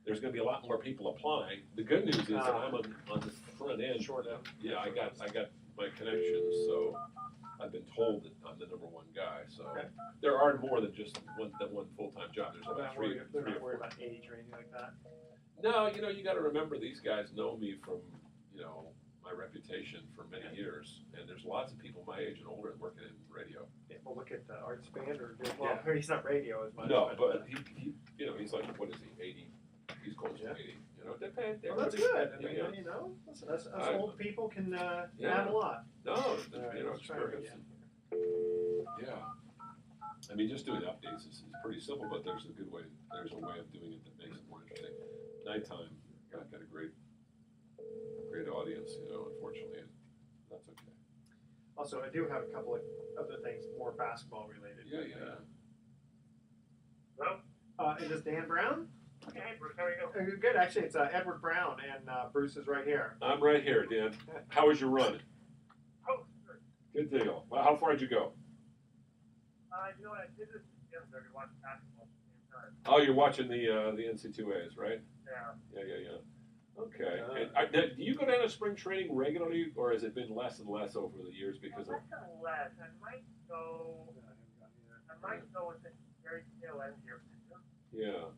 there's going to be a lot more people applying. The good news is that I'm on the front end. Yeah, I got my connections, so I've been told that I'm the number one guy. So there are more than just one full-time job. There's about three They're not or worried four. about age or anything like that. No, you got to remember these guys know me from my reputation for many years, and there's lots of people my age and older working in radio. Yeah, well, look at Art Spander. Well, he's not radio as much. No, but he he's like, what is he, 80? He's close to 80. It depends. Well, that's good. I Yeah, mean, listen, us old people can add a lot. No, Right, experience. Yeah. I mean, just doing updates is pretty simple, but there's a way of doing it that makes it more interesting. Nighttime, got a great audience, unfortunately, and that's okay. Also, I do have a couple of other things more basketball related. Yeah. Hello? Is this Dan Brown? Hey, Bruce, how are you doing? Good, actually, it's Edward Brown, and Bruce is right here. I'm right here, Dan. How was your run? Oh, good. Good deal. Well, how far did you go? You know what, I did this yesterday, we watched basketball at the same time. Oh, you're watching the NC2As, right? Yeah. Yeah. Okay. And, do you go down to spring training regularly, or has it been less and less over the years because of? Less. I might go at the very tail end here. Yeah.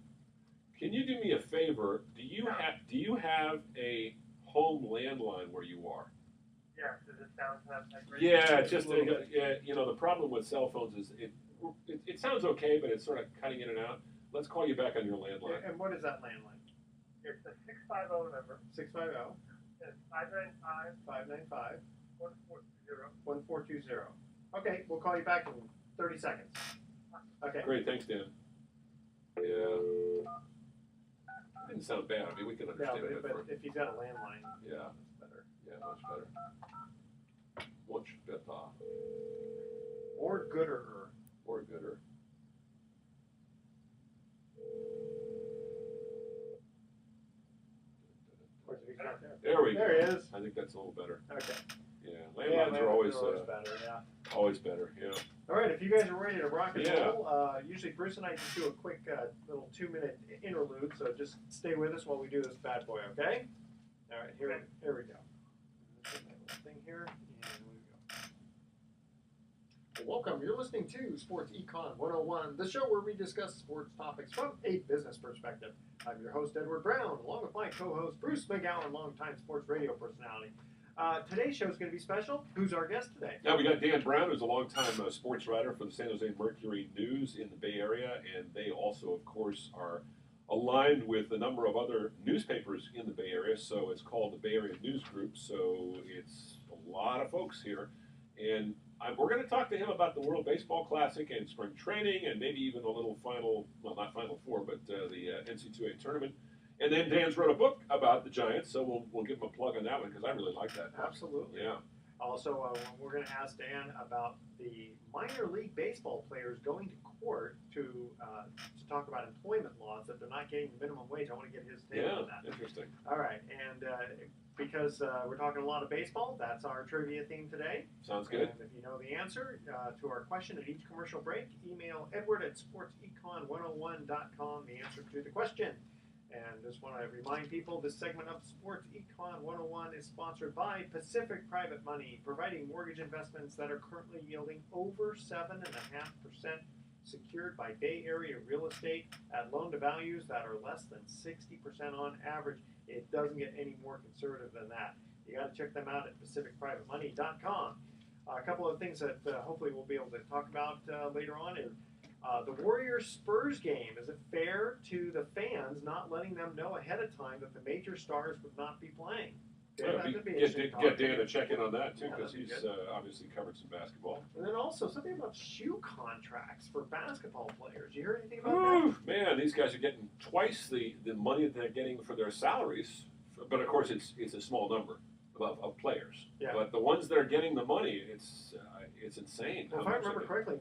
Can you do me a favor? Do you have a home landline where you are? Yeah, does it sound like Yeah, just the problem with cell phones is it sounds okay, but it's sort of cutting in and out. Let's call you back on your landline. And what is that landline? It's a 650 number. 650 It's 595 595 1420. 1420. Okay, we'll call you back in 30 seconds. Okay. Great, thanks, Dan. Yeah. Didn't sound bad. I mean, we can understand it. But if you've got a landline, yeah, it's better. Yeah, much better. Much better. Or gooder. Or gooder. There we go. There he is. I think that's a little better. Okay. Yeah, landlines are always better. Yeah. always better. Yeah. All right, if you guys are ready to rock and Yeah. roll, usually Bruce and I just do a quick little 2-minute interlude, so just stay with us while we do this bad boy, okay? All right, here we go. Put my little thing here, and we go. Welcome, you're listening to Sports Econ 101, the show where we discuss sports topics from a business perspective. I'm your host, Edward Brown, along with my co-host, Bruce McGowan, longtime sports radio personality. Today's show is going to be special. Who's our guest today? Now we got Dan Brown, who's a longtime sports writer for the San Jose Mercury News in the Bay Area, and they also, of course, are aligned with a number of other newspapers in the Bay Area. So it's called the Bay Area News Group. So it's a lot of folks here, and we're going to talk to him about the World Baseball Classic and spring training, and maybe even a little not Final Four, but the NC2A tournament. And then Dan's wrote a book about the Giants, so we'll give him a plug on that one because I really like that book. Absolutely. Yeah. Also, we're going to ask Dan about the minor league baseball players going to court to talk about employment laws that they're not getting the minimum wage. I want to get his take on that. Interesting. All right, and because we're talking a lot of baseball, that's our trivia theme today. Sounds good. And if you know the answer to our question at each commercial break, email edward@sportsecon101.com the answer to the question. And just want to remind people, this segment of Sports Econ 101 is sponsored by Pacific Private Money, providing mortgage investments that are currently yielding over 7.5%, secured by Bay Area real estate at loan-to-values that are less than 60% on average. It doesn't get any more conservative than that. You got to check them out at pacificprivatemoney.com. A couple of things that hopefully we'll be able to talk about later on is the Warrior Spurs game. Is it fair to the fans not letting them know ahead of time that the major stars would not be playing? Get Dan to check in on that too, because he's obviously covered some basketball. And then also something about shoe contracts for basketball players. You hear anything about that? Man, these guys are getting twice the money that they're getting for their salaries. But of course, it's a small number of players. Yeah. But the ones that are getting the money, it's insane. Well, if I remember correctly,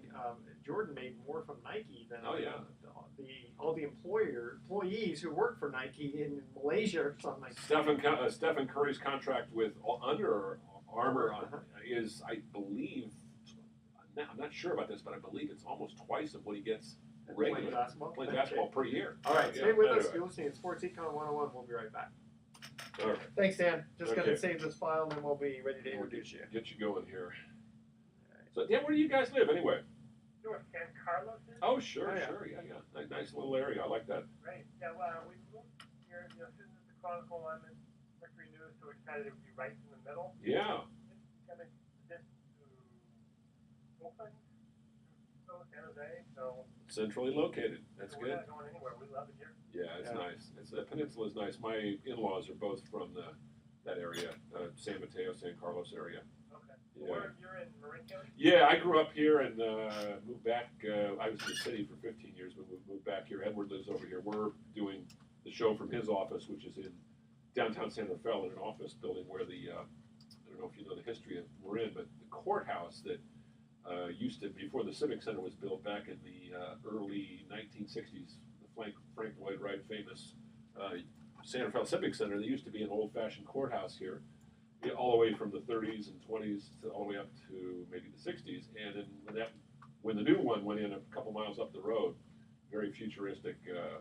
Jordan made more from Nike than all the employees who work for Nike in Malaysia or something like that. Stephen Curry's contract with Under Armour is, I believe, I'm not sure about this, but I believe it's almost twice of what he gets Playing basketball? Playing basketball per year. All right, Yeah, stay with us. anyway. You're listening to Sports Econ 101. We'll be right back. All right. Thanks, Dan. Just going Okay. to save this file, and then we'll be ready to introduce you. Get you going here. So, Dan, where do you guys live anyway? You know where San Carlos is? Oh, sure, Oh, yeah. sure. Yeah. Nice little area. I like that. Right. Yeah, well, we moved here, you know, since the Chronicle, I'm in Mercury News, so excited it would be right in the middle. Yeah. It's coming this to Oakland, so San Jose, so Centrally located. That's we're good. not going anywhere. We love it here. Yeah, it's Yeah. nice. The peninsula is nice. My in-laws are both from that area, San Mateo, San Carlos area. Okay. Yeah. You're in Marin County? Yeah, I grew up here and moved back. I was in the city for 15 years, but we moved back here. Edward lives over here. We're doing the show from his office, which is in downtown San Rafael, in an office building where the I don't know if you know the history of Marin, but the courthouse that used to, before the Civic Center was built back in the early 1960s, the Frank Lloyd Wright famous San Rafael Civic Center. There used to be an old-fashioned courthouse here, all the way from the 30s and 20s to all the way up to maybe the 60s. And then when the new one went in a couple miles up the road, very futuristic,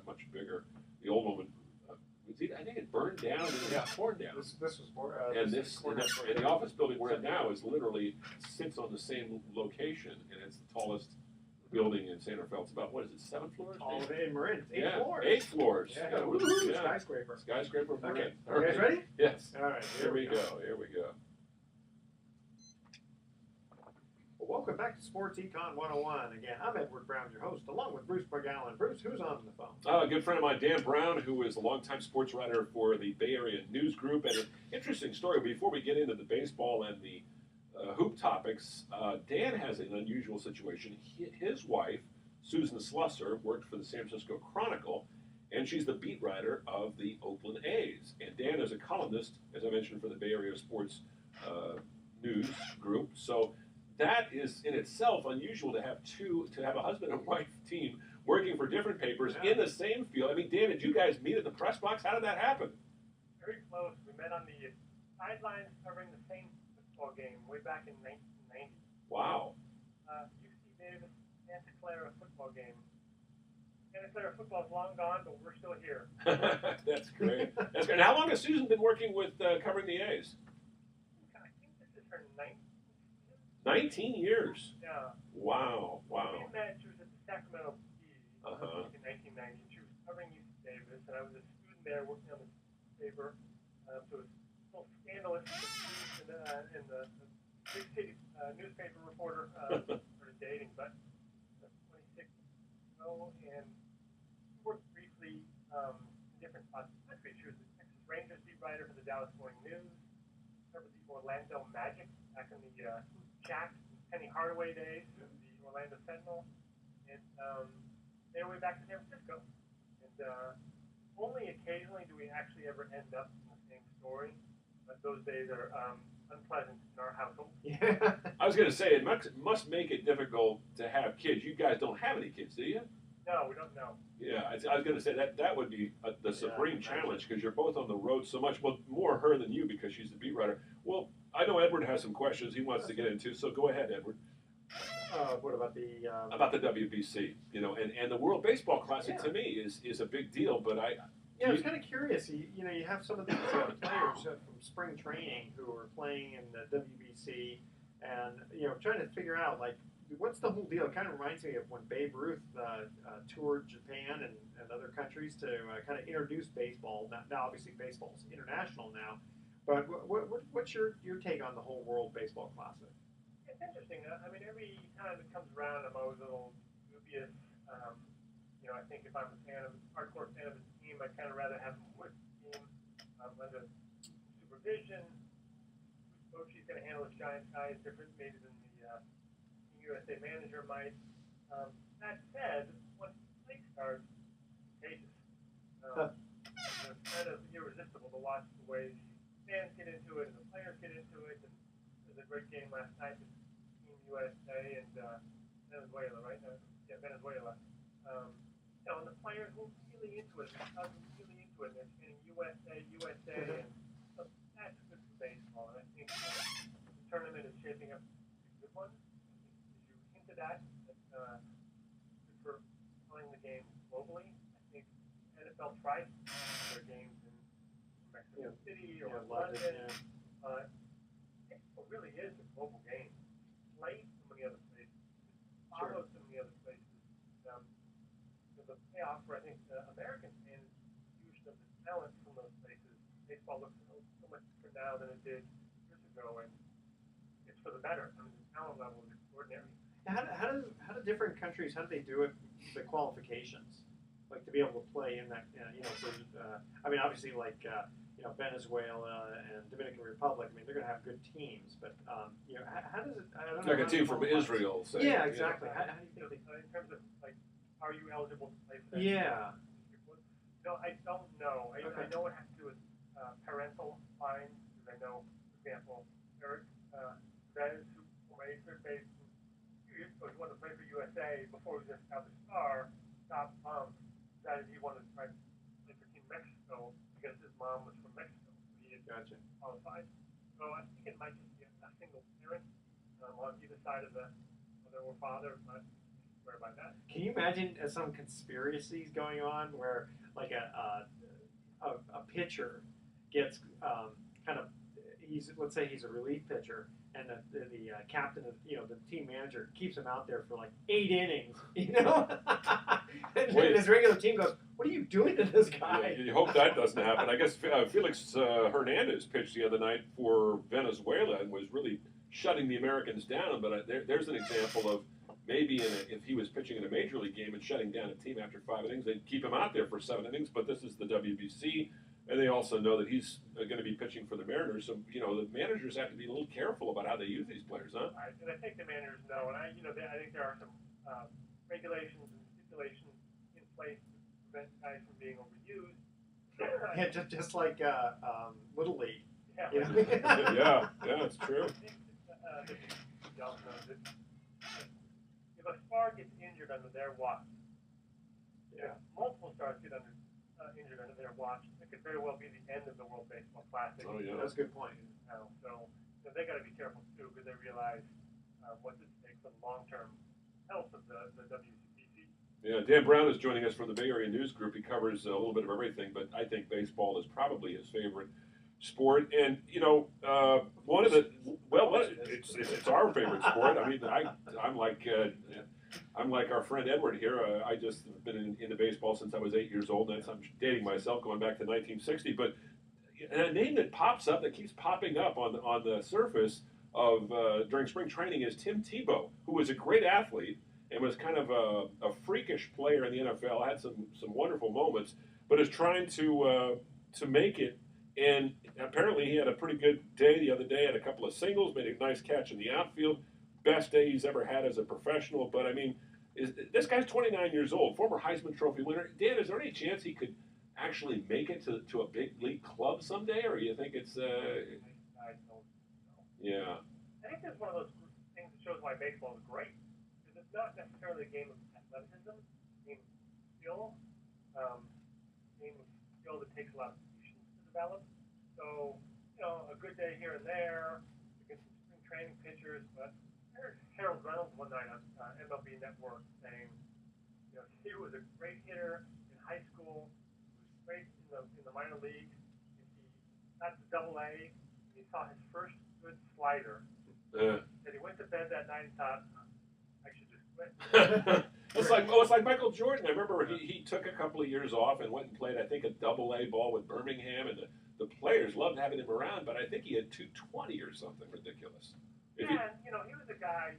much bigger. The old one, I think it burned down and it got torn down. This was more. And the office building we're in now is literally sits on the same location, and it's the tallest building in San Rafael. It's about, what is it, 7 floors? All of it in Marin. It's 8 Yeah, floors. 8 floors. Yeah, Yeah, woo-hoo, yeah. skyscraper. Skyscraper. Okay. Marin. You guys ready? Yes. All right. Here we go. Here we go. Well, welcome back to Sports Econ 101. Again, I'm Edward Brown, your host, along with Bruce Bergallen. Bruce, who's on the phone? A good friend of mine, Dan Brown, who is a longtime sports writer for the Bay Area News Group. And an interesting story before we get into the baseball and the hoop topics. Dan has an unusual situation. His wife, Susan Slusser, worked for the San Francisco Chronicle, and she's the beat writer of the Oakland A's. And Dan is a columnist, as I mentioned, for the Bay Area Sports News Group. So that is in itself unusual to have a husband and wife team working for different papers in the same field. I mean, Dan, did you guys meet at the press box? How did that happen? Very close. We met on the sidelines covering the same football game way back in 1990. Wow. UC Davis, Santa Clara football game. Santa Clara football is long gone, but we're still here. That's great. That's great. And how long has Susan been working with covering the A's? I think this is her 19th. 19 years. Yeah. Wow. We met, she was at the Sacramento Bee in 1990. She was covering UC Davis, and I was a student there working on the paper. So it was a little scandalous in the big city newspaper reporter sort of dating, but 26 ago, and we worked briefly in different spots in the country. She was the Texas Rangers beat writer for the Dallas Morning News, covered the Orlando Magic back in the Shaq, Penny Hardaway days, the Orlando Sentinel, and made our way back to San Francisco. And only occasionally do we actually ever end up in the same story, but those days are unpleasant in our household. Yeah. I was going to say, it must make it difficult to have kids. You guys don't have any kids, do you? No, we don't know. Yeah, I was going to say that would be the supreme challenge, because you're both on the road so much. Well, more her than you, because she's the beat writer. Well, I know Edward has some questions he wants to get into, so go ahead, Edward. What about the About the WBC, and the World Baseball Classic to me is a big deal. But I was kind of curious. You have some of these players from spring training who are playing in the WBC, and trying to figure out what's the whole deal. It kind of reminds me of when Babe Ruth toured Japan and other countries to kind of introduce baseball. Now obviously baseball's international now, but what's your take on the whole World Baseball Classic? It's interesting. I mean, every time it comes around, I'm always a little dubious. I think if I'm a hardcore fan of a team, I'd kind of rather have them with the team under supervision. Whose coach he's going to handle his giant guy is different maybe than the USA manager might. That said, once the league starts, it's contagious. It's kind of irresistible to watch the way fans get into it and the players get into it. And there's a great game last night with Team USA and Venezuela, right? Venezuela. And the players were really into it. They're chanting USA, and so that's good for baseball. And I think the tournament is shaping up to be a good one. As you hinted at, good for telling NFL tries their games in Mexico City or London. London. It really is a global game. Play so many other places. Follow so many other places. The payoff for, I think, the American fan is huge of the talent from those places. Baseball looks so much different now than it did years ago, and it's for the better. I mean, the talent level is extraordinary. How do different countries, how do they do it, the qualifications? Like to be able to play in that, I mean, obviously like, Venezuela and Dominican Republic, I mean, they're going to have good teams, but, how does it, I don't know. Like a team from Israel, say. Yeah, exactly. How do you think in terms of, like, are you eligible to play for that? Yeah. No, I don't know. I know it has to do with parental fines, because I know, for example, Eric Vez, who from my third base, a few years ago, he wanted to play for USA before he was just out the star, stopped decided he wanted to try to play for Team Mexico because his mom was from Mexico. So he had qualified. So I think it might just be a single parent on either side of the mother or father, but I swear by that. Can you imagine some conspiracies going on where, like, a pitcher gets let's say he's a relief pitcher, and the captain of the team manager keeps him out there for like 8 innings, and his regular team goes, "What are you doing to this guy?" Yeah, you hope that doesn't happen. I guess Felix Hernandez pitched the other night for Venezuela and was really shutting the Americans down. But there's an example of maybe if he was pitching in a major league game and shutting down a team after 5 innings, they'd keep him out there for 7 innings. But this is the WBC. And they also know that he's going to be pitching for the Mariners. So, the managers have to be a little careful about how they use these players, huh? And I think the managers know. And I think there are some regulations and stipulations in place to prevent guys from being overused. Yeah, just like Little League. Yeah, Yeah, it's true. I think y'all know that if a star gets injured under their watch, multiple stars get injured under their watch, it could very well be the end of the World Baseball Classic. Oh, yeah. That's a good point. Now, so they got to be careful too, because they realize what's at stake for the long-term health of the WCBC. Yeah, Dan Brown is joining us from the Bay Area News Group. He covers a little bit of everything, but I think baseball is probably his favorite sport. And one of the it's our favorite sport. I mean, I'm like our friend Edward here. I just have been into baseball since I was 8 years old. I'm dating myself, going back to 1960. But a name that pops up, that keeps popping up on the surface of during spring training, is Tim Tebow, who was a great athlete and was kind of a freakish player in the NFL. Had some wonderful moments, but is trying to make it. And apparently, he had a pretty good day the other day. Had a couple of singles, made a nice catch in the outfield. Best day he's ever had as a professional. But I mean, this guy's 29 years old, former Heisman Trophy winner. Dan, is there any chance he could actually make it to a big league club someday, or you think it's? I don't know. Yeah. I think that's one of those things that shows why baseball is great, because it's not necessarily a game of athleticism, it's a game of skill, that takes a lot of patience to develop. So, a good day here and there, you get some spring training pitchers, but I heard Harold Reynolds one night on MLB Network saying, he was a great hitter in high school, he was great in the minor league, he got to Double-A, and he saw his first good slider. And he went to bed that night and thought, I should just quit. It's like Michael Jordan. I remember he took a couple of years off and went and played, I think, a Double-A ball with Birmingham, and the players loved having him around, but I think he had 220 or something ridiculous. He was a guy,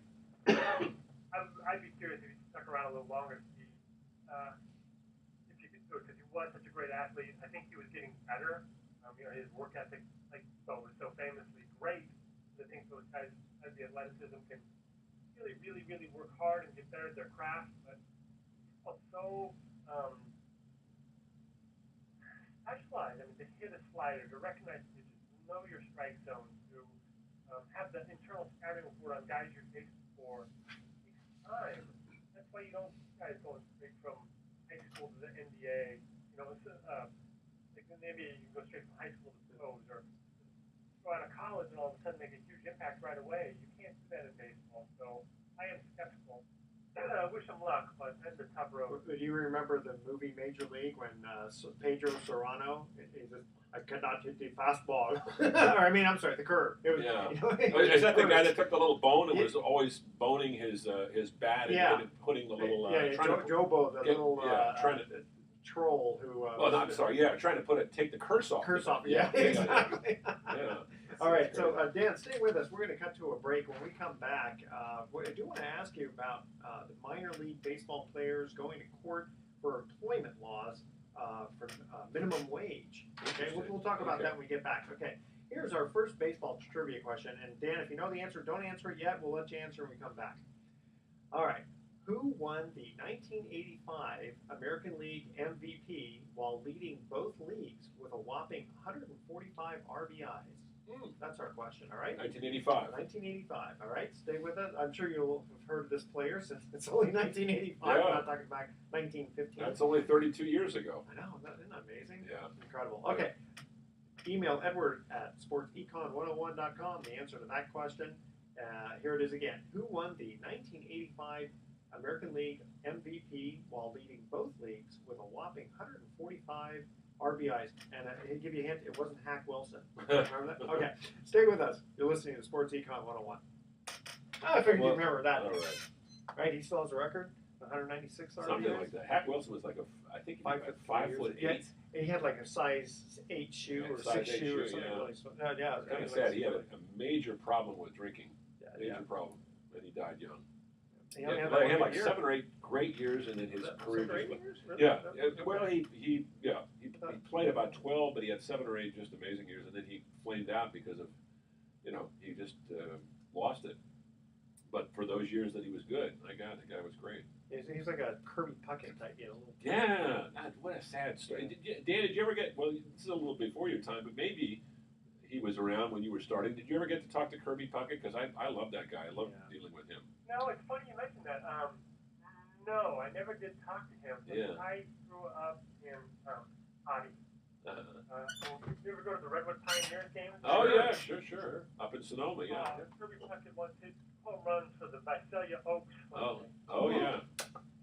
I'd be curious if he stuck around a little longer to see if he could do it, because he was such a great athlete. I think he was getting better. His work ethic, was so famously great. I think those guys have the athleticism, can really, really, really work hard and get better at their craft, but it's so specialized. I mean, to hit a slider, to recognize pitches, to know your strike zone, to have the internal scouting report on guys you're facing for, takes time. That's why you don't see guys going straight from high school to the NBA. Maybe you can go straight from high school to pros, or go out of college and all of a sudden make a huge impact right away. You can't do that in baseball. So I am skeptical wish him luck, but that's a tough road. Do you remember the movie Major League when Pedro Serrano, he just, I cannot hit the fastball. Or, I mean, I'm sorry, the curve. It was, Yeah. you know, Is that the guy that took the little bone and was always boning his bat and putting the little Jobo, the little trying to troll who. well, no, I'm sorry. Yeah, trying to take the curse off. Curse off. Yeah, exactly. Yeah. All right, so Dan, stay with us. We're going to cut to a break. When we come back, I do want to ask you about the minor league baseball players going to court for employment laws for minimum wage. Okay, we'll talk about that when we get back. Okay, here's our first baseball trivia question. And Dan, if you know the answer, don't answer it yet. We'll let you answer when we come back. All right. Who won the 1985 American League MVP while leading both leagues with a whopping 145 RBIs? That's our question, all right? 1985. 1985, all right? Stay with us. I'm sure you'll have heard of this player since it's only 1985. Yeah. We're not talking back 1915. That's only 32 years ago. I know, isn't that amazing? Yeah. Incredible. Okay. Email Edward at sportsecon101.com the answer to that question. Here it is again. Who won the 1985 American League MVP while leading both leagues with a whopping 145 RBIs? And I'll give you a hint, it wasn't Hack Wilson. Remember that? Okay, stay with us. You're listening to Sports Econ 101. I figured you'd remember that. All right. Right, he still has a record, 196 RBIs. Something like that. Hack Wilson was like I think he was 5'8". Yeah, and he had like a size 8 shoe or 6 shoe or something really small. Yeah, it was kind of sad. He had a major problem with drinking. Major problem. And he died young. He had like 7 or 8 great years, and then his career just really? yeah. Well, he played about 12, but he had 7 or 8 just amazing years, and then he flamed out because of, he just lost it. But for those years that he was good, my God, the guy was great. He's like a Kirby Puckett type, Yeah, God, what a sad story. Dan, did you ever get? Well, this is a little before your time, but maybe he was around when you were starting. Did you ever get to talk to Kirby Puckett? Because I love that guy. I love dealing with him. No, it's funny you mentioned that. No, I never did talk to him. Yeah. I grew up in Hottie. You ever go to the Redwood Pioneers games? Oh, yeah, sure. Up in Sonoma, yeah. Kirby Puckett once hit home runs for the Visalia Oaks. Oh, yeah.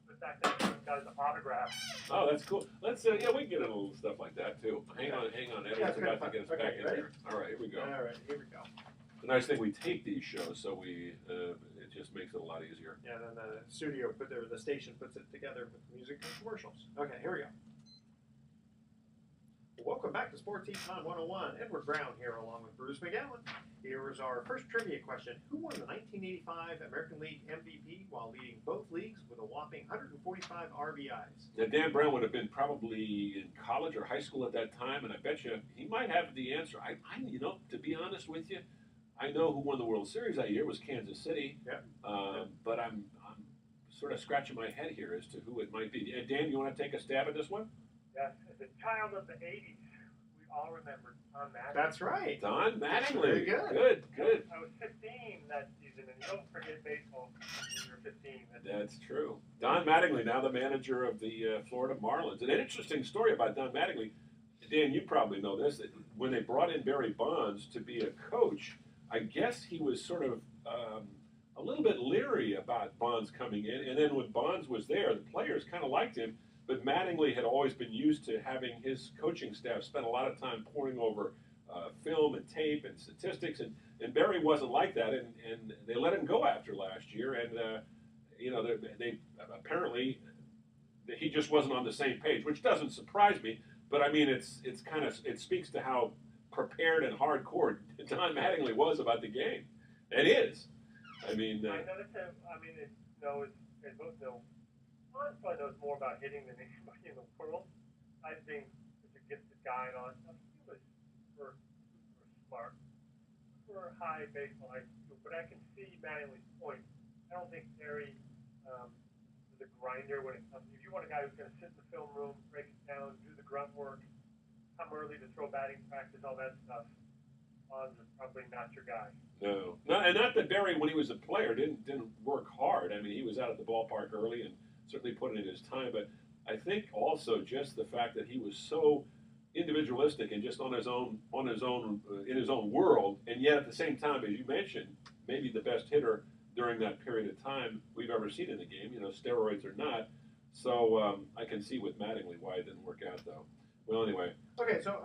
But back then, he got his autograph. Oh, that's cool. Let's, we can get into a little stuff like that, too. Hang on. Edward's about to get us back in here. All right, here we go. All right, here we go. The nice thing, we tape these shows, so it just makes it a lot easier. Yeah, then the studio the station puts it together with music and commercials. Okay, here we go. Welcome back to Sports Econ 101. Edward Brown here along with Bruce McGowan. Here is our first trivia question. Who won the 1985 American League MVP while leading both leagues with a whopping 145 RBIs? Now, Dan Brown would have been probably in college or high school at that time, and I bet you he might have the answer. I to be honest with you, I know who won the World Series that year was Kansas City. Yeah. But I'm sort of scratching my head here as to who it might be. Dan, you want to take a stab at this one? Yes, as a child of the 80s, we all remember Don Mattingly. That's right. Don Mattingly. Very good. Good. I was 15 that season, and you don't forget baseball when you're 15. That's true. Don Mattingly, now the manager of the Florida Marlins. And an interesting story about Don Mattingly, Dan, you probably know this, that when they brought in Barry Bonds to be a coach, I guess he was sort of a little bit leery about Bonds coming in. And then when Bonds was there, the players kind of liked him. But Mattingly had always been used to having his coaching staff spend a lot of time poring over film and tape and statistics. And Barry wasn't like that. And they let him go after last year. And, they apparently he just wasn't on the same page, which doesn't surprise me. But, I mean, it speaks to how prepared and hardcore Don Mattingly was about the game. It is. I mean, I know as both know, Bonds probably knows more about hitting than anybody in the world. I think he's a gifted guy and all that stuff. He was super smart, super high baseball IQ. But I can see Mattingly's point. I don't think Barry is a grinder when it comes. If you want a guy who's going to sit in the film room, break it down, do the grunt work, come early to throw batting practice, all that stuff, Bonds is probably not your guy. No, and not that Barry, when he was a player, didn't work hard. I mean, he was out at the ballpark early and certainly put in his time. But I think also just the fact that he was so individualistic and just in his own world, and yet at the same time, as you mentioned, maybe the best hitter during that period of time we've ever seen in the game, steroids or not. So I can see with Mattingly why it didn't work out, though. Well, anyway. Okay, so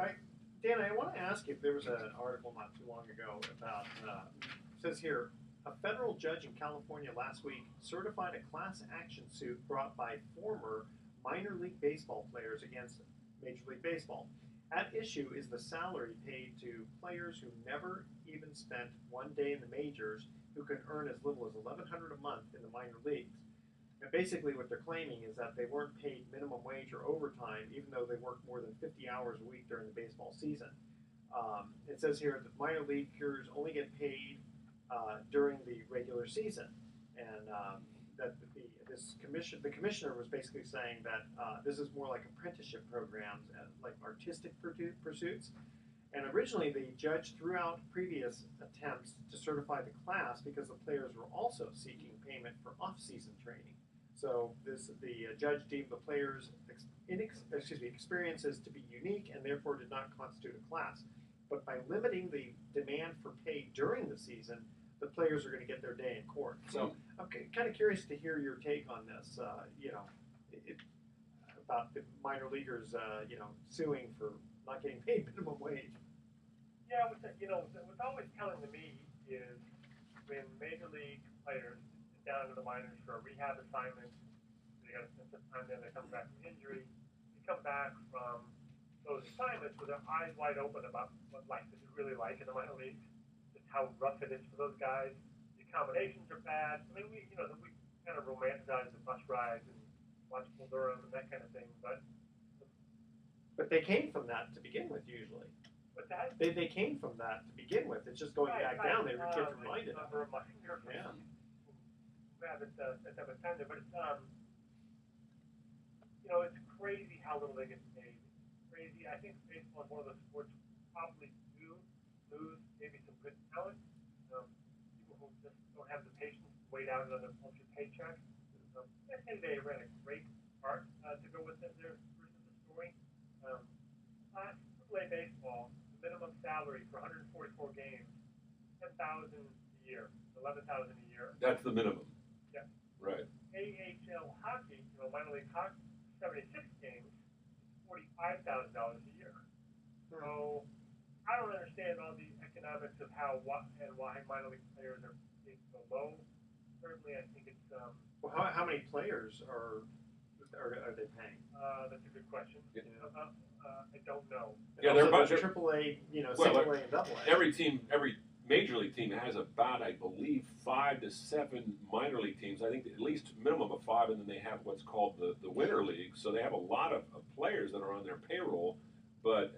Dan, I want to ask you if there was an article not too long ago about, it says here, a federal judge in California last week certified a class action suit brought by former minor league baseball players against Major League Baseball. At issue is the salary paid to players who never even spent one day in the majors, who can earn as little as $1,100 a month in the minor leagues. And basically what they're claiming is that they weren't paid minimum wage or overtime, even though they worked more than 50 hours a week during the baseball season. It says here that minor leaguers only get paid during the regular season, and that the commissioner was basically saying that this is more like apprenticeship programs, like artistic pursuits. And originally, the judge threw out previous attempts to certify the class because the players were also seeking payment for off-season training. So the judge deemed the players' experiences to be unique and therefore did not constitute a class. But by limiting the demand for pay during the season, the players are going to get their day in court. So I'm kind of curious to hear your take on this, about the minor leaguers, suing for not getting paid minimum wage. Yeah, what's always telling to me is when major league players sit down to the minors for a rehab assignment, they got to spend some time there, they come back from injury, they come back from those assignments with their eyes wide open about what life is really like in the minor leagues, just how rough it is for those guys. The accommodations are bad. I mean, we kind of romanticize the bus rides and watch Bull Durham and that kind of thing, but they came from that to begin with, usually. What's that? They came from that to begin with. It's just going back down. They get reminded of it. Yeah. We haven't spent that much time there, but it's it's crazy how little they get paid. It's crazy. I think baseball is one of those sports probably do lose maybe some good talent. People who just don't have the patience to wait out another monthly paycheck. I think they ran a great part to go with their version of the story. AAA baseball, the minimum salary for 144 games, $10,000 a year, $11,000 a year. That's the minimum. Yeah. Right. AHL hockey, minor league hockey, 76 games, $45,000 a year. So I don't understand all the economics of why minor league players are paid so low. Certainly, I think it's. Well, how many players are they paying? That's a good question. Yeah. I don't know. Yeah, they're about AAA, single A and double A. Every major league team has about, I believe, 5 to 7 minor league teams. I think at least minimum of 5, and then they have what's called the winter league. So they have a lot of players that are on their payroll. But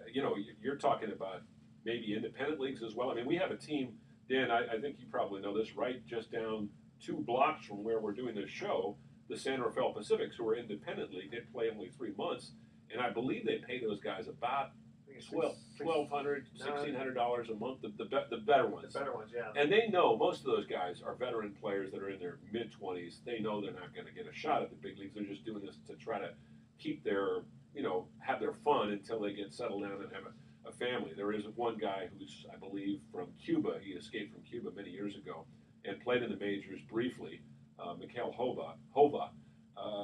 you're talking about maybe independent leagues as well. I mean, we have a team, Dan. I think you probably know this, right? Just down 2 blocks from where we're doing this show, the San Rafael Pacifics, who are independent league. They play only 3 months. And I believe they pay those guys about $1,200, $1,600 a month, the better ones. The better ones, yeah. And they know most of those guys are veteran players that are in their mid-20s. They know they're not going to get a shot at the big leagues. They're just doing this to try to keep their, have their fun until they get settled down and have a family. There is one guy who's, I believe, from Cuba. He escaped from Cuba many years ago and played in the majors briefly, Mikhail Hova.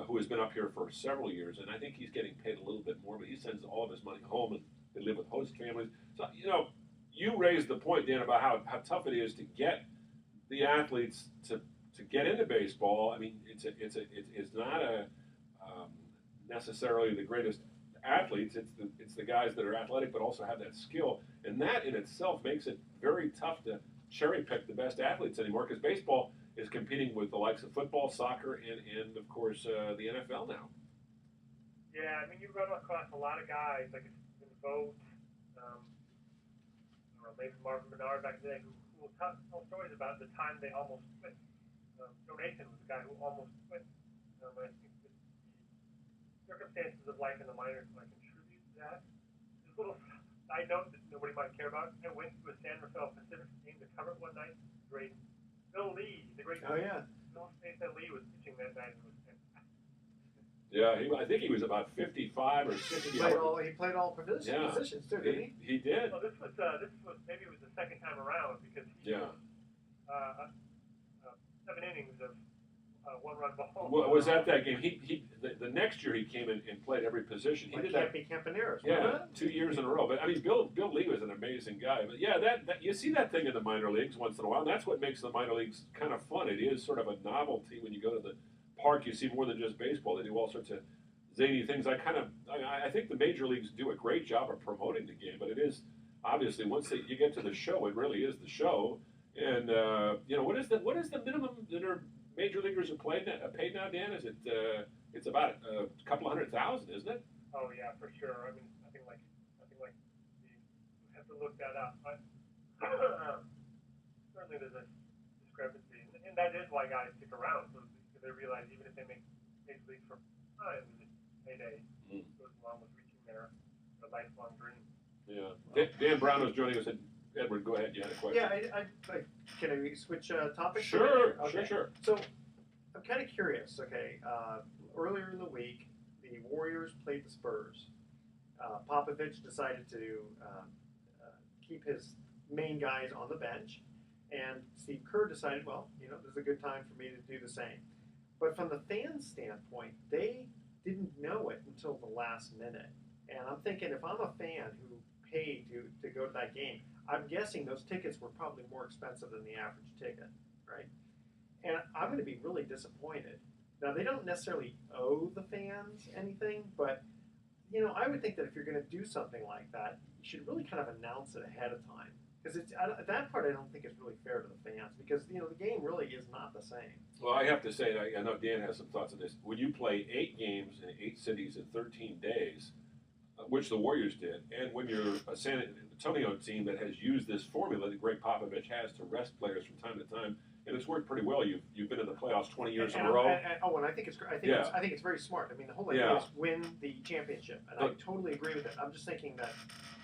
Who has been up here for several years, and I think he's getting paid a little bit more, but he sends all of his money home, and they live with host families. So, you raised the point, Dan, about how tough it is to get the athletes to get into baseball. I mean, it's not necessarily the greatest athletes. It's the guys that are athletic but also have that skill, and that in itself makes it very tough to cherry pick the best athletes anymore, because baseball is competing with the likes of football, soccer, and of course, the NFL now. Yeah, I mean, you run across a lot of guys, like in the boat, maybe Marvin Menard back then, who will tell stories about the time they almost quit. Joe Nathan was a guy who almost quit. I think that the circumstances of life in the minors might contribute to that. Just a little side note that nobody might care about. I went to a San Rafael Pacific game to cover it one night. Great. Bill Lee, the great. Oh yeah. Bill Lee was pitching that night. It was fantastic. Yeah, I think he was about 55 or 60. He played all positions too, didn't he? He did. Well, this was maybe it was the second time around because he was 7 innings of one-run ball. Well, was that game? The next year he came in and played every position. He like did that. Campaneris. Yeah, 2 years in a row. But I mean, Bill Lee was an amazing guy. But yeah, that you see that thing in the minor leagues once in a while. And that's what makes the minor leagues kind of fun. It is sort of a novelty when you go to the park. You see more than just baseball. They do all sorts of zany things. I think the major leagues do a great job of promoting the game. But it is obviously once you get to the show, it really is the show. And what is the minimum that are major leaguers are paid now, Dan? Is it it's about a couple of $100,000, isn't it? Oh yeah, for sure. I mean, nothing like you have to look that up. But certainly there's a discrepancy, and that is why guys stick around, so they realize even if they make major league for time, payday goes along with reaching their lifelong dream. Yeah. Dan Brown was joining us. Edward, go ahead. You had a question. Yeah, can I switch topics? Sure, okay. sure. So I'm kind of curious. Okay, earlier in the week, the Warriors played the Spurs. Popovich decided to keep his main guys on the bench, and Steve Kerr decided, well, this is a good time for me to do the same. But from the fans' standpoint, they didn't know it until the last minute. And I'm thinking, if I'm a fan who paid to go to that game, I'm guessing those tickets were probably more expensive than the average ticket, right? And I'm going to be really disappointed. Now, they don't necessarily owe the fans anything, but, I would think that if you're going to do something like that, you should really kind of announce it ahead of time. Because that part I don't think is really fair to the fans, because, the game really is not the same. Well, I have to say, I know Dan has some thoughts on this. When you play 8 games in 8 cities in 13 days, which the Warriors did, and when you're a San Antonio team that has used this formula that Greg Popovich has to rest players from time to time, and it's worked pretty well. You've been in the playoffs 20 years in a row. And I think it's I think it's very smart. I mean, the whole idea is win the championship, and I totally agree with it. I'm just thinking that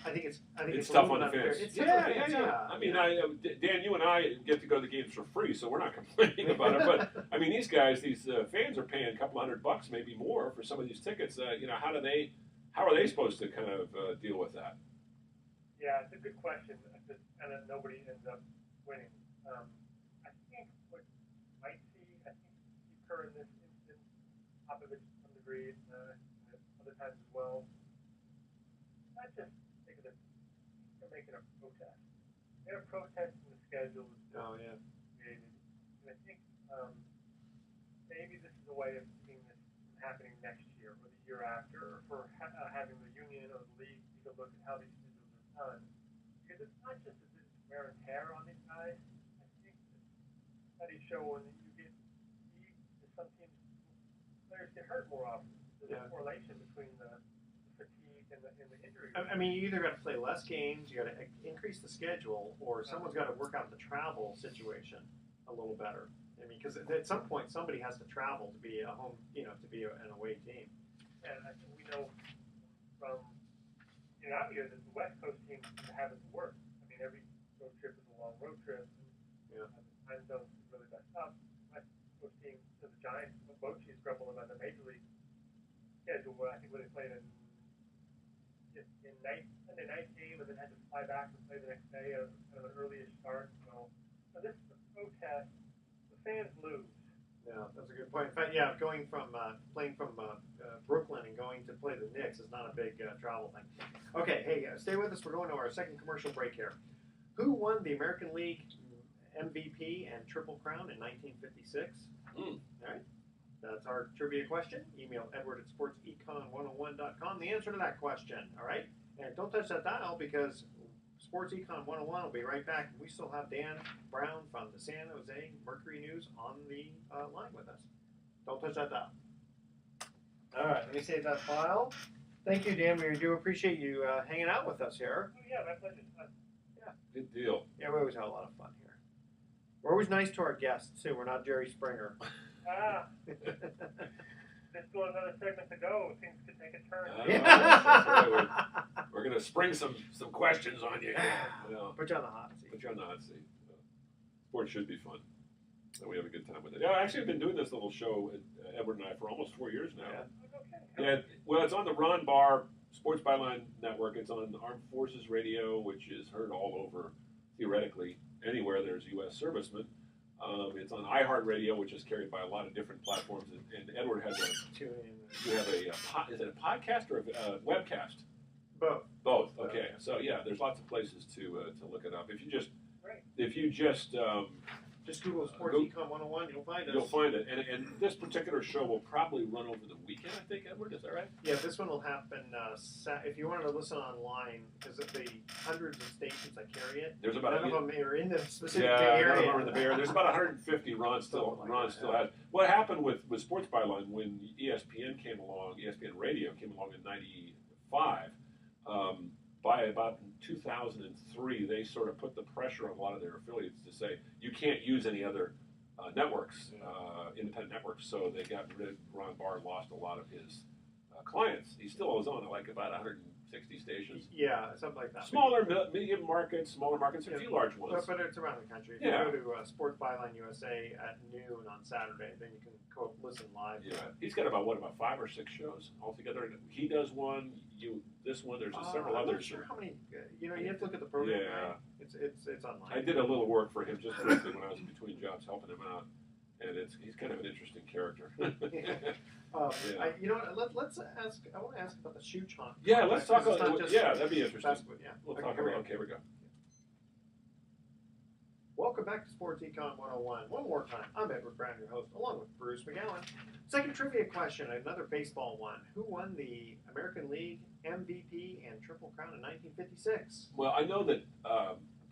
I think it's tough on the fans. It's yeah. I mean, Dan, you and I get to go to the games for free, so we're not complaining about it. But I mean, these guys, these fans are paying a couple $100, maybe more, for some of these tickets. How are they supposed to kind of deal with that? Yeah, it's a good question. And nobody ends up winning. I think what you might see, I think Steve Kerr in this instance, Popovich to some degree, and other times as well, not just think of it, they're making a protest. They're protesting the schedule that's created. And I think maybe this is a way of seeing this happening next year or the year after, or for having the union or the league take a look at how these schedules are done. Because it's not just that there's wear and tear on these guys. I think studies show when you get some teams, players get hurt more often. There's a correlation between the fatigue and the injury. I mean, you either got to play less games, you got to increase the schedule, or someone's got to work out the travel situation a little better. I mean, because at some point somebody has to travel to be a home, to be an away team. And I think we know from out here that the West Coast teams have it worse. I mean, every road trip is a long road trip. And the time zones really messed up. West Coast teams, the Giants, both teams grumble about the major league schedule. I think when they played in Sunday night game and then had to fly back and play the next day, kind of an earliest start. So this is a protest. The fans lose. Yeah, that's a good point. In fact, going from playing from Brooklyn and going to play the Knicks is not a big travel thing. Okay, hey, stay with us. We're going to our second commercial break here. Who won the American League MVP and Triple Crown in 1956? All right, that's our trivia question. Email Edward at sportsecon101.com. The answer to that question. All right, and don't touch that dial because Sports Econ 101 will be right back. We still have Dan Brown from the San Jose Mercury News on the line with us. Don't touch that dial. All right, let me save that file. Thank you, Dan. We do appreciate you hanging out with us here. Oh, yeah, my pleasure. Yeah, good deal. Yeah, we always have a lot of fun here. We're always nice to our guests, too. We're not Jerry Springer. There's still another segment to go. Things could take a turn. We're going to spring some questions on you. Put you on the hot seat. Put you on the hot seat. Sports should be fun. And we have a good time with it. Yeah, actually, I've been doing this little show, Edward and I, for almost 4 years now. Yeah, well, it's on the Ron Barr Sports Byline Network. It's on Armed Forces Radio, which is heard all over, theoretically, anywhere there's U.S. servicemen. It's on iHeartRadio, which is carried by a lot of different platforms. And Edward has Tune in. you have is it a podcast or a webcast? Both. Both. Okay. So yeah, there's lots of places to look it up. If you just Just Google Sports Econ 101, you'll find us. You'll find it. And this particular show will probably run over the weekend, I think, Edward. Is that right? Yeah, this one will happen if you wanted to listen online, because of the hundreds of stations that carry it. There's about none of them are in the specific Bay area. None of them are in the Bay Area. There's about 150 Ron still has. What happened with Sports Byline when ESPN came along, ESPN Radio came along in '95, by about 2003, they sort of put the pressure on a lot of their affiliates to say, you can't use any other networks, independent networks. So they got rid of, Ron Barr lost a lot of his clients. He still owes on like about 160 stations. Yeah, something like that. Smaller, medium markets, smaller markets, a few large ones. But it's around the country. If you go to Sports Byline USA at noon on Saturday, then you can go listen live. Yeah, he's got about 5 or 6 shows altogether. He does one. This one. There's several others. I'm not sure how many. You have to look at the program. Yeah, right? It's online. I did a little work for him just briefly when I was between jobs helping him out, and he's kind of an interesting character. You know what? Let's ask. I want to ask about the shoe chomp. Yeah, let's talk about. Yeah, that'd be interesting. We'll talk about. Okay, here we go. Welcome back to Sports Econ 101. One more time, I'm Edward Brown, your host, along with Bruce McGowan. Second trivia question, another baseball one. Who won the American League MVP and Triple Crown in 1956? Well, I know that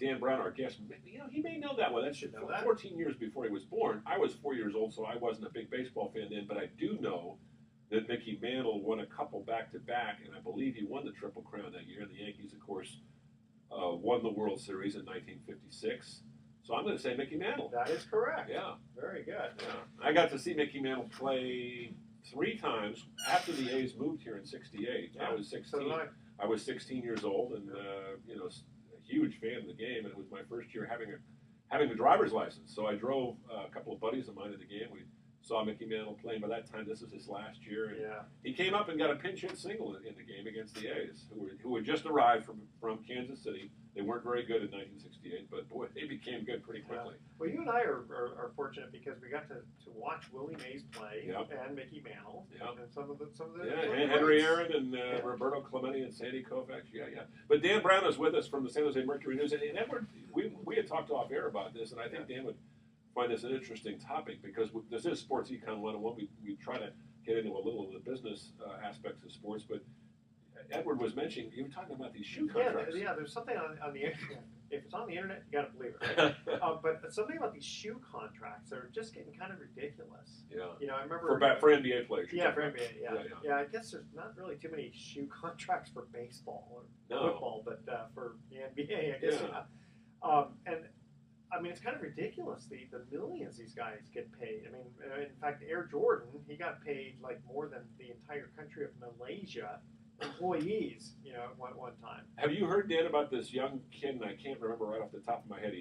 Dan Brown, our guest, he may know that one. That should know that. 14 years before he was born. I was 4 years old, so I wasn't a big baseball fan then, but I do know that Mickey Mantle won a couple back-to-back, and I believe he won the Triple Crown that year. And the Yankees, of course, won the World Series in 1956. So I'm going to say Mickey Mantle. That is correct. Yeah. Very good. Yeah. I got to see Mickey Mantle play 3 times after the A's moved here in '68. Yeah. I was 16. So I was 16 years old, and a huge fan of the game. And it was my first year having a driver's license. So I drove a couple of buddies of mine to the game. We saw Mickey Mantle playing. By that time, this was his last year. And he came up and got a pinch hit single in the game against the A's, who had just arrived from Kansas City. They weren't very good in 1968, but boy, they became good pretty quickly. Well, you and I are fortunate because we got to watch Willie Mays play and Mickey Mantle and some of the Henry Aaron and Roberto Clemente and Sandy Koufax. Yeah. But Dan Brown is with us from the San Jose Mercury News, and Edward, we had talked off air about this, and I think Dan would find this an interesting topic because this is Sports Econ 101. We try to get into a little of the business aspects of sports, but Edward was mentioning, you were talking about these shoe contracts. Yeah, there's something on the internet. If it's on the internet, you got to believe it. Right? But something about these shoe contracts that are just getting kind of ridiculous. Yeah. I remember for NBA players. For NBA. Yeah. I guess there's not really too many shoe contracts for baseball or football, but for the NBA, I guess. And I mean, it's kind of ridiculous the millions these guys get paid. I mean, in fact, Air Jordan, he got paid like more than the entire country of Malaysia employees, at one time. Have you heard, Dan, about this young kid, and I can't remember right off the top of my head.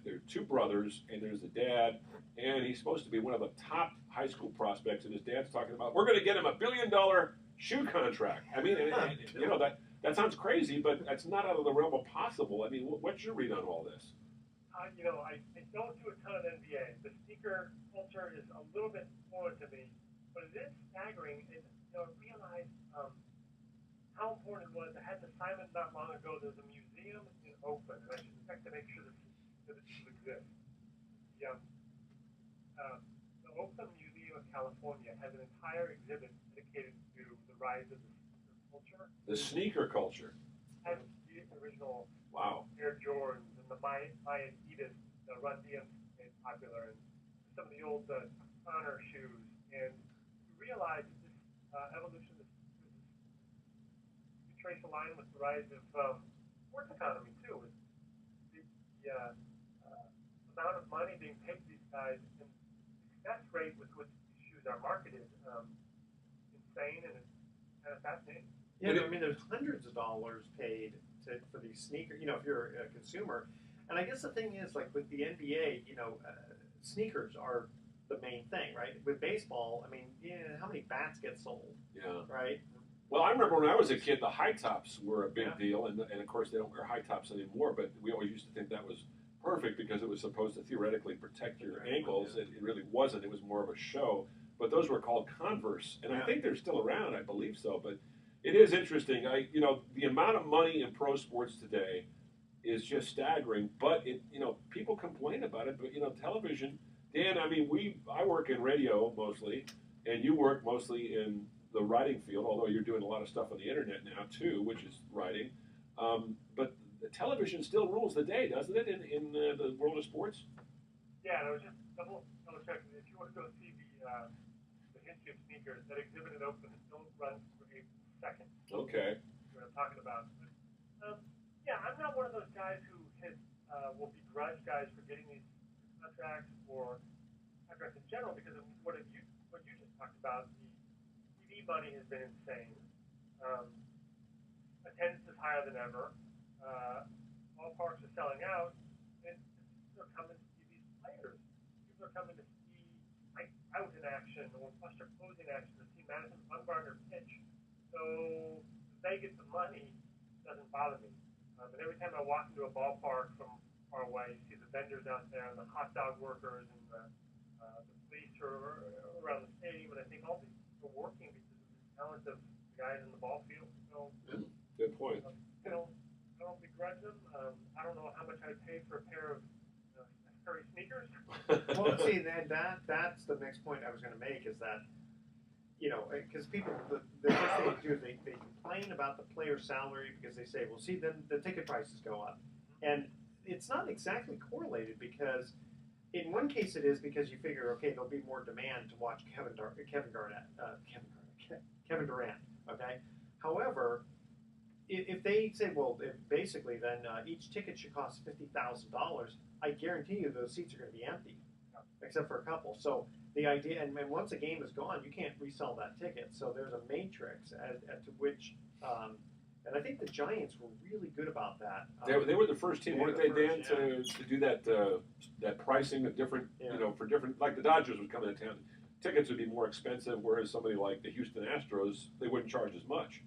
There are 2 brothers, and there's a dad, and he's supposed to be one of the top high school prospects, and his dad's talking about, we're going to get him $1 billion shoe contract. I mean, that sounds crazy, but that's not out of the realm of possible. I mean, what's your read on all this? I don't do a ton of NBA. The sneaker culture is a little bit foreign to me, but it is staggering. And I realized how important it was. I had an assignment not long ago. There's a museum in Oakland, and I should check to make sure that it exists. The Oakland Museum of California has an entire exhibit dedicated to the rise of the sneaker culture. The sneaker culture. And the original Air Jordans and the Maya Adidas, the Run DMC made popular, and some of the old Honor shoes. And you realize this evolution of trace a line with the rise of sports economy too. The amount of money being paid to these guys and the success rate with which these shoes are marketed insane, and it's kind of fascinating. Yeah, I mean, there's hundreds of dollars paid for these sneakers. If you're a consumer, and I guess the thing is, like with the NBA, sneakers are the main thing, right? With baseball, I mean, how many bats get sold? Yeah. Right. Well, I remember when I was a kid, the high tops were a big deal, and of course they don't wear high tops anymore. But we always used to think that was perfect because it was supposed to theoretically protect your ankles. It really wasn't. It was more of a show. But those were called Converse, and I think they're still around. I believe so. But it is interesting. The amount of money in pro sports today is just staggering. But people complain about it. But television, Dan. I mean, I work in radio mostly, and you work mostly in the writing field. Although you're doing a lot of stuff on the internet now too, which is writing. But the television still rules the day, doesn't it? In the world of sports. Yeah, and I was just double checking. If you want to go see the history of sneakers, that exhibit in Oakland still runs for April 2nd. Okay. What I'm talking about. But, yeah, I'm not one of those guys who will begrudge guys for getting these contracts or contracts in general because of what you just talked about. The TV money has been insane. Attendance is higher than ever. All parks are selling out, and people are coming to see these players. People are coming to see Mike Out in action or Buster Posey in action to see Madison Bumgarner pitch. So they get the money, doesn't bother me. But every time I walk into a ballpark from far away, you see the vendors out there, and the hot dog workers, and the police are around the stadium, and I think all these people are working because of the talent of the guys in the ball field. So, good point. I don't begrudge them. I don't know how much I'd pay for a pair of Curry sneakers. Well, see, that's the next point I was going to make is that, because people, the first thing they do is they complain about the player's salary because they say, well, see, then the ticket prices go up. And it's not exactly correlated because in one case it is because you figure, okay, there'll be more demand to watch Kevin Durant, okay? However, if they say, well, basically then each ticket should cost $50,000, I guarantee you those seats are going to be empty, except for a couple. So the idea, and once a game is gone, you can't resell that ticket. So there's a matrix as to which, and I think the Giants were really good about that. They were the first team, weren't they, Dan, to do that pricing of different, for different, like the Dodgers would come into town. Tickets would be more expensive, whereas somebody like the Houston Astros, they wouldn't charge as much.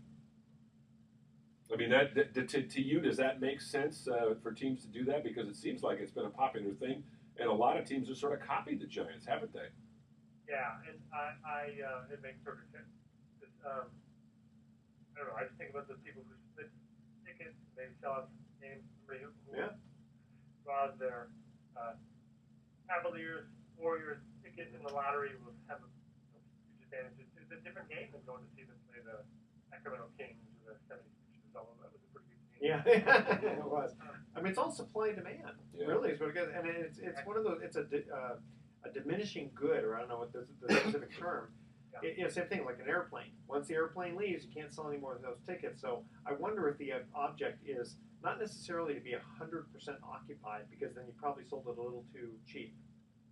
I mean, to you, does that make sense for teams to do that? Because it seems like it's been a popular thing, and a lot of teams have sort of copied the Giants, haven't they? Yeah, and it makes perfect sense. I don't know. I just think about those people who split tickets, they sell out games. Somebody who draws their Cavaliers, Warriors ticket in the lottery will have a huge advantage. It's a different game than going to see them play the Sacramento Kings or the 76ers. Although that was a pretty good game. Yeah, it was. I mean, it's all supply and demand. Really, is what it is. And it's one of those. It's a diminishing good, or I don't know what the specific term. Same thing like an airplane. Once the airplane leaves, you can't sell any more of those tickets. So I wonder if the object is not necessarily to be 100% occupied, because then you probably sold it a little too cheap.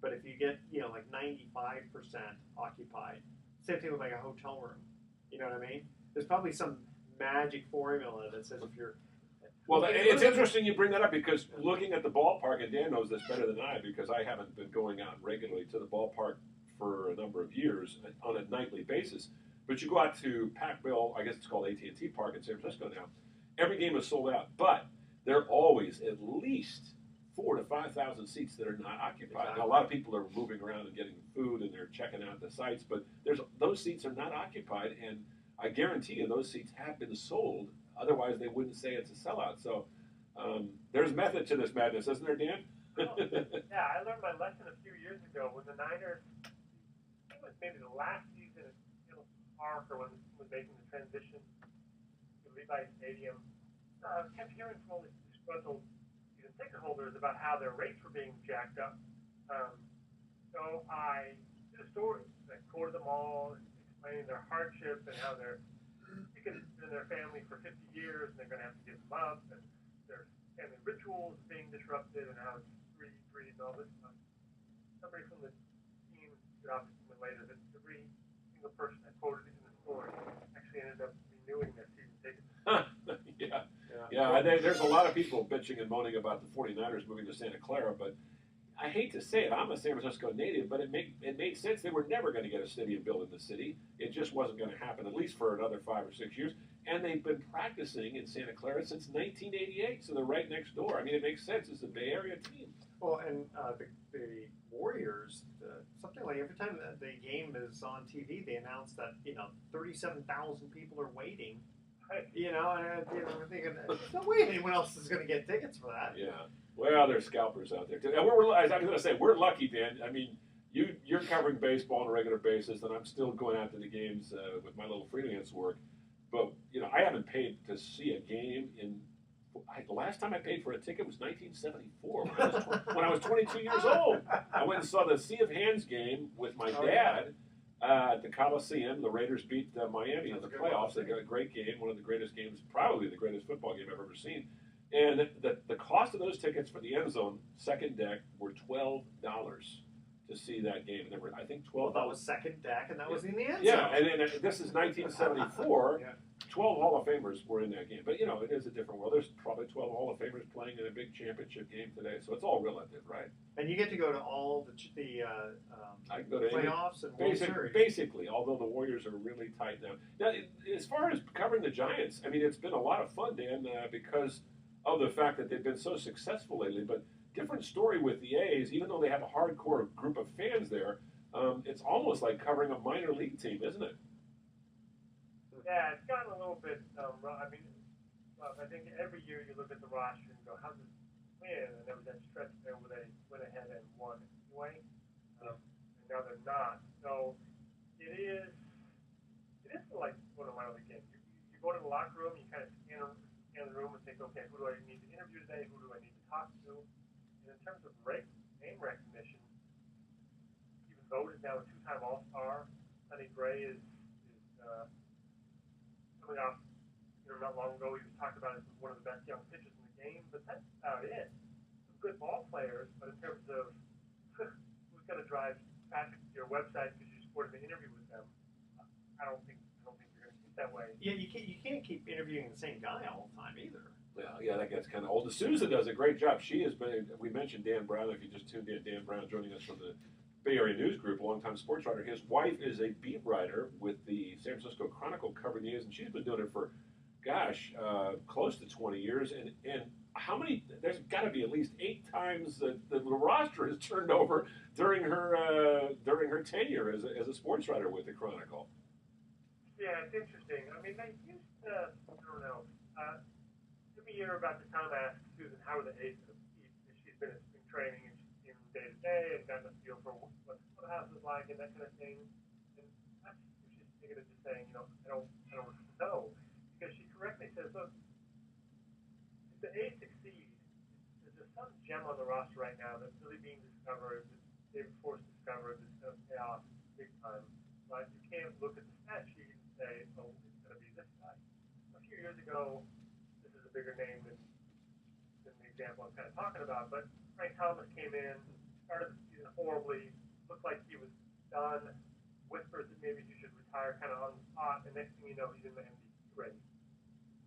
But if you get like 95% occupied, same thing with like a hotel room. You know what I mean? There's probably some magic formula that says if you're. Well, it's interesting you bring that up because looking at the ballpark, and Dan knows this better than I because I haven't been going out regularly to the ballpark for a number of years on a nightly basis. But you go out to Pac-Bell, I guess it's called AT&T Park in San Francisco now. Every game is sold out, but there are always at least 4,000 to 5,000 seats that are not occupied. Now, a lot of people are moving around and getting food, and they're checking out the sites, but those seats are not occupied, and I guarantee you those seats have been sold. Otherwise, they wouldn't say it's a sellout. So there's method to this madness, isn't there, Dan? Yeah, I learned my lesson a few years ago when the Niners, I think it was maybe the last season at Seattle Park or when was making the transition to Levi Stadium. I kept hearing from all these disgruntled season ticket holders about how their rates were being jacked up. So I did a story that quoted them all, explaining their hardship and how their tickets in their family for 50 years and they're going to have to give them up, and their family rituals being disrupted, and how it's greed and all this stuff. Somebody from the team got off later that every single person that quoted it in the story actually ended up renewing their season tickets. There's a lot of people bitching and moaning about the 49ers moving to Santa Clara, but I hate to say it, I'm a San Francisco native, but it made sense. They were never going to get a stadium built in the city. It just wasn't going to happen, at least for another 5 or 6 years. and they've been practicing in Santa Clara since 1988, so they're right next door. I mean, it makes sense. It's a Bay Area team. Well, and the Warriors, something like every time the game is on TV, they announce that 37,000 people are waiting. And we're thinking, there's no way anyone else is going to get tickets for that. Yeah. Well, there's scalpers out there too. And I was going to say, we're lucky, Dan. I mean, you're covering baseball on a regular basis, and I'm still going out to the games with my little freelance work. But I haven't paid to see a game in. The last time I paid for a ticket was 1974 when I was 22 years old. I went and saw the Sea of Hands game with my dad at the Coliseum. The Raiders beat Miami in the playoffs. They got a great game, one of the greatest games, probably the greatest football game I've ever seen. And the cost of those tickets for the end zone, second deck, were $12 to see that game. And there were, I think, $12. Well, that was second deck, and that was in the end zone. Yeah, and this is 1974. Yeah. 12 Hall of Famers were in that game. But, it is a different world. There's probably 12 Hall of Famers playing in a big championship game today. So it's all relative, right? And you get to go to all the I can go to playoffs and World Series. Basically, although the Warriors are really tight now. Now, as far as covering the Giants, I mean, it's been a lot of fun, Dan, because of the fact that they've been so successful lately. But different story with the A's, even though they have a hardcore group of fans there, it's almost like covering a minor league team, isn't it? Yeah, it's gotten a little bit. I mean, I think every year you look at the roster and go, "How does this win?" And there was that stretch there where they went ahead and won anyway, and now they're not. So it is like one of my other games. You go to the locker room, you kind of scan the room and think, "Okay, who do I need to interview today? Who do I need to talk to?" And in terms of name recognition, even voted now a two-time All-Star. Sonny Gray is coming off, not long ago, he was talked about as one of the best young pitchers in the game, but that's about it. Some good ball players, but in terms of who's going to drive traffic to your website because you supported the interview with them, I don't think you're going to keep that way. Yeah, you can't keep interviewing the same guy all the time either. Yeah, that gets kind of old. Susan does a great job. She has been. We mentioned Dan Brown. If you just tuned in, Dan Brown joining us from the Bay Area News Group, a longtime sports writer. His wife is a beat writer with the San Francisco Chronicle covering the A's, and she's been doing it for, close to 20 years. And how many? There's got to be at least 8 times the roster has turned over during her tenure as a sports writer with the Chronicle. Yeah, it's interesting. I mean, they used to. I don't know. Every year about the time I asked Susan how are the A's going to compete, she's been in spring training and she's seen day to day and gotten a feel for what the clubhouse is like and that kind of thing. And that's she's thinking of just saying, I don't know, because she correctly says, look, if the A's succeed, there's some gem on the roster right now that's really being discovered, that David Force discovered, that's going to pay off big time. But you can't look at the stat sheet and say, oh, it's going to be this guy. A few years ago, this is a bigger name than the example I'm kind of talking about, but Frank Thomas came in, started the season horribly, looked like he was done, whispers that maybe he should retire kind of on the spot, and next thing you know, he's in the MVP race.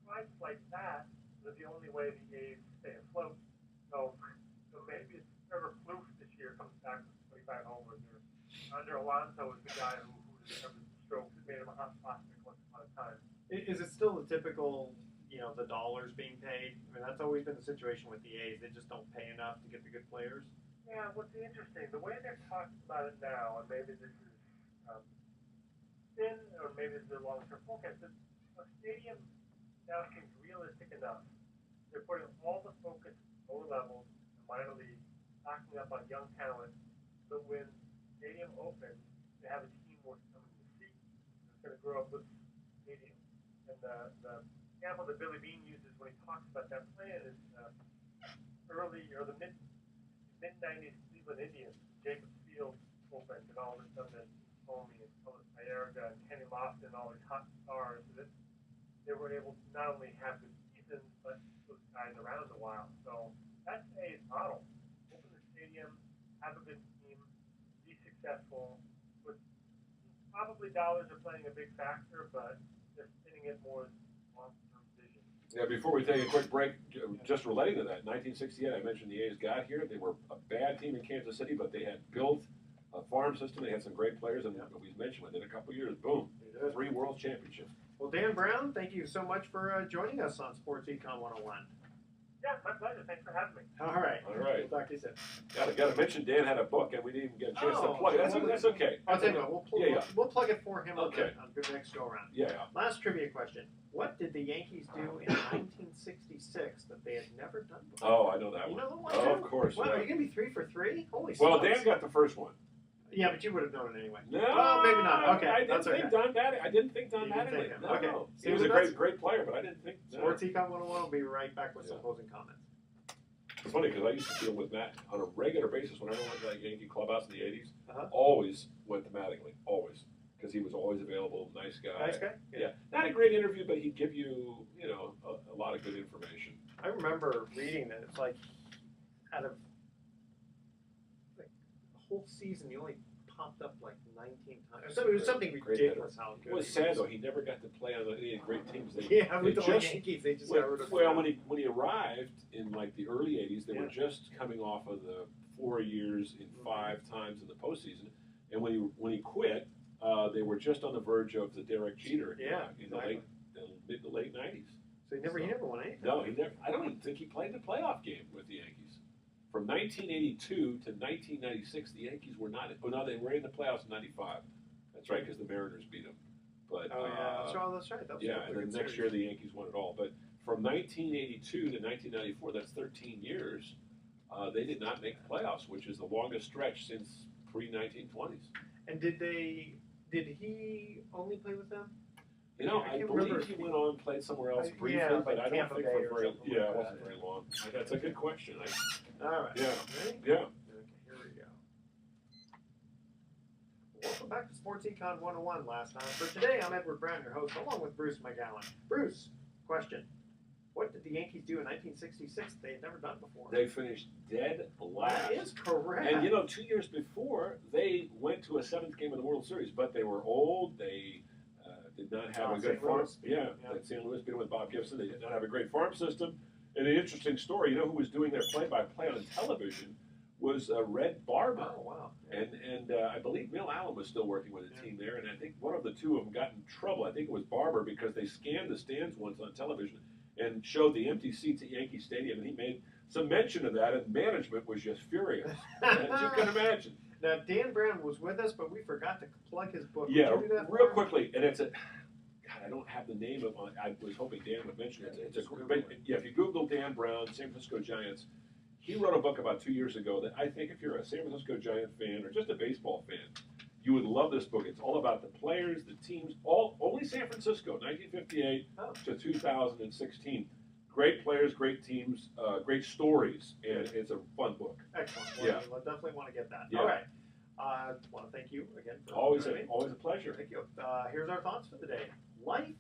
Strikes like that are the only way the A's stay afloat. So maybe it's Trevor Plouffe this year comes back with 25 homers, or Andre Alonso is the guy who discovered the stroke that made him a hot prospect once upon a time. Is it still the typical, the dollars being paid? I mean, that's always been the situation with the A's. They just don't pay enough to get the good players. Yeah, what's interesting, the way they're talking about it now, and maybe this is thin, or maybe this is a long-term forecast, but a stadium now seems realistic enough. They're putting all the focus at lower levels, the minor league, stocking up on young talent, so when the stadium opens, they have a team worth coming to see. It's going to grow up with the stadium. And the example that Billy Beane uses when he talks about that plan is the mid-90s Cleveland Indians. Jacobs Field opened, and all of a sudden Homey and Carlos Baerga and Kenny Lofton and all these hot stars, so that they were able to not only have good seasons, but those guys around a while. So that's a model. Open the stadium, have a good team, be successful. But probably dollars are playing a big factor, but they're spinning it more as long-term vision. Yeah, before we take a quick break, just relating to that, 1968, I mentioned the A's got here. They were a bad team in Kansas City, but they had built a farm system. They had some great players, and we mentioned within a couple of years, boom, 3 World Championships. Well, Dan Brown, thank you so much for joining us on Sports Econ 101. Yeah, my pleasure. Thanks for having me. All right. All right. We'll talk to you soon. Got to mention Dan had a book, and we didn't even get a chance to Oh, plug it. That's okay. I'll tell you what, we'll plug it for him Okay. on the next go around. Yeah. Last trivia question. What did the Yankees do in 1966 that they had never done before? Oh, I know that You one. know the one, Oh, too? of course. Well, yeah. are you going to be 3 for 3? Holy Well, smokes. Dan got the first one. Yeah, but you would have known it anyway. No, Well, maybe not. Okay, I didn't that's think okay. Don Mattingly. I didn't think Don You didn't Mattingly. think him. No, Okay. no. See He was a what that's- great player, but I didn't think. No. Sports Econ 101 will be right back with some Yeah. closing comments. It's funny because I used to deal with Matt on a regular basis whenever I went to that Yankee clubhouse in the '80s. Uh-huh. Always went to Mattingly, always, because he was always available. Nice guy. Nice guy? Yeah, not a great interview, but he'd give you, a lot of good information. I remember reading that it's like out of like the whole season, he only popped up like 19 times. So it was something Great ridiculous how good It was he sad though; he never got to play on any great teams. Yeah, with they the just- Yankees, they just got rid of him. Well, when he arrived in like the early '80s, they were Yeah. just coming off of the 4 years in 5 times in the postseason, and when he quit, they were just on the verge of the Derek Jeter. Yeah, in exactly. the mid to late '90s. So he never won anything. No, he never. I don't even think he played a playoff game with the Yankees. From 1982 to 1996, the Yankees were not. Oh no, they were in the playoffs in '95. That's right, because the Mariners beat them. But Oh yeah, that's right. That was yeah, a and then good next series. year the Yankees won it all. But from 1982 to 1994, that's 13 years. They did not make the playoffs, which is the longest stretch since pre-1920s. And did he only play with them? You know, I I can't believe remember he if went on and played somewhere else yeah, briefly, like but I don't Tampa think Bay for or very. something Yeah, like it that. wasn't very long. That's a good question. All right. Yeah. Ready? Yeah. Okay, here we go. Welcome back to Sports Econ 101 last time. For today, I'm Edward Brown, your host, along with Bruce McGowan. Bruce, question. What did the Yankees do in 1966 they had never done before? They finished dead last. That is correct. And 2 years before, they went to a 7th game of the World Series, but they were old. They did not have a good St. farm. Louis. Yeah, that St. Louis beat them with Bob Gibson. They did not have a great farm system. And an interesting story, who was doing their play-by-play on television was Red Barber. Oh, wow. And I believe Bill Allen was still working with the team there. And I think one of the two of them got in trouble. I think it was Barber because they scanned the stands once on television and showed the empty seats at Yankee Stadium. And he made some mention of that, and management was just furious. As you can imagine. Now, Dan Brown was with us, but we forgot to plug his book. Yeah, Would you do that real for him? quickly, and it's a. God, I don't have the name of it. I was hoping Dan would mention it. It's a great. Yeah, if you Google Dan Brown, San Francisco Giants, he wrote a book about 2 years ago that I think if you're a San Francisco Giant fan or just a baseball fan, you would love this book. It's all about the players, the teams, only San Francisco, 1958 to 2016. Great players, great teams, great stories, and it's a fun book. Excellent. Yeah. We'll definitely want to get that. Yeah. All right. I want to thank you again for Always joining me. a pleasure. Thank you. Here's our thoughts for the day. Life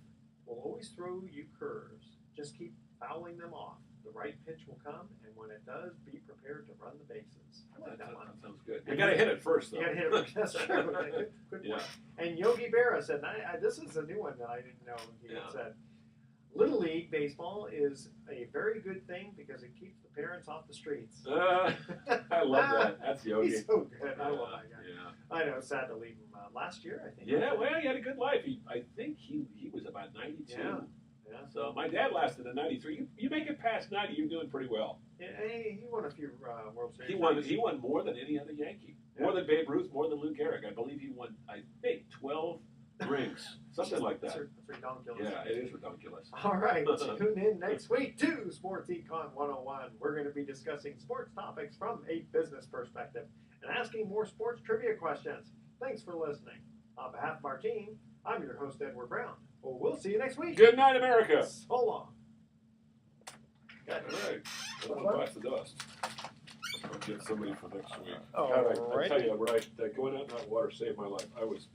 will always throw you curves. Just keep fouling them off. The right pitch will come, and when it does, be prepared to run the bases. I like that one. That sounds good. You got to hit it first, though. You got to hit it first. That's true. Good Yeah. point. And Yogi Berra said, this is a new one that I didn't know he had said. Little League baseball is a very good thing because it keeps the parents off the streets. I love that. That's Yogi. He's so good. I love that guy. Yeah. I know. It's sad to leave him last year, I think. Yeah, well, he had a good life. I think he was about 92. Yeah. So my dad lasted to 93. You make it past 90, you're doing pretty well. Yeah, he won a few World Series. He won more than any other Yankee. Yeah. More than Babe Ruth, more than Lou Gehrig. I believe he won, 12 rings. Something like that. That's ridiculous. Yeah, it is ridiculous. All right, tune in next week to Sports Econ 101. We're going to be discussing sports topics from a business perspective and asking more sports trivia questions. Thanks for listening. On behalf of our team, I'm your host, Edward Brown. Well, we'll see you next week. Good night, America. So long. All right. Everyone bites the dust. I'll get somebody for next week. All God, I right. tell you, going out in that water saved my life. I was